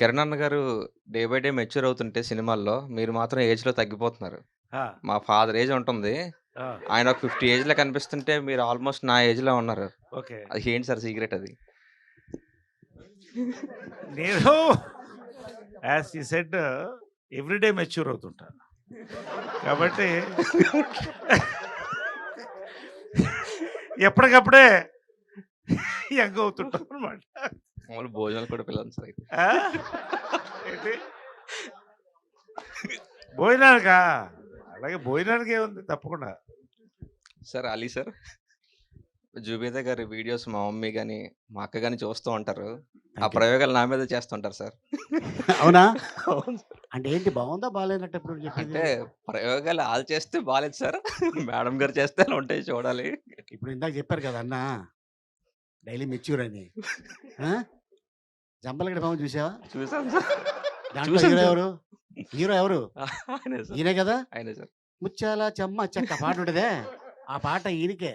కిరణ్ అన్న గారు day by day mature అవుతుంటే సినిమాల్లో, మీరు మాత్రం ఏజ్‌లో తగ్గిపోతున్నారు. ఆ! మా ఫాదర్ ఏజ్ ఉంటుంది. ఆ! ఆయన ఒక 50 ఏజ్‌లో కనిపిస్తుంటే, మీరు ఆల్‌మోస్ట్ నా ఏజ్‌లో ఉన్నారు. ఓకే. అది ఏంటి సార్ సీక్రెట్ అది? నేను as you said every day mature అవుతుంటా. కాబట్టి ఎప్పటికప్పుడే యంగ్ అవుతుంటాం అనమాట. మామూలు భోజనాలు కూడా పిలవండి సార్ అయితే. ఆ! ఏంటి? భోజనానికా? అలాగే భోజనానికి ఏముంది తప్పకుండా. సార్ అలీ సార్, జుబేదా గారి వీడియోస్ మా మమ్మీ గాని, మా అక్క గాని చూస్తూ ఉంటారు. ఆ థాంక్ యూ. ప్రయోగాలు నా మీదే చేస్తుంటారు సార్. అవునా? అవును సార్. అంటే ఏంటి బావుందా? బాలేనట్టు ఇప్పుడు చెప్పేది? అంటే ప్రయోగాలు ఆళ్ళు చేస్తే బాలేదు సార్. మేడం గారు చేస్తే అలా ఉంటాయి చూడాలి. ఇప్పుడు ఇందాక చెప్పారు కదా! అన్న డైలీ మెచ్యూర్ అని. ఆ! జంబలగడ్డ పాము చూసావా? చూసాను సార్. దాంట్లో చూసాను హీరో సార్. ఎవరు? హీరో ఎవరు? ఆయనే సార్. ఈయనే కదా! ఆయనే సార్. ముత్యాల చెమ్మ చెక్క పాట ఉంటదే. ఆ పాట ఈయనకే.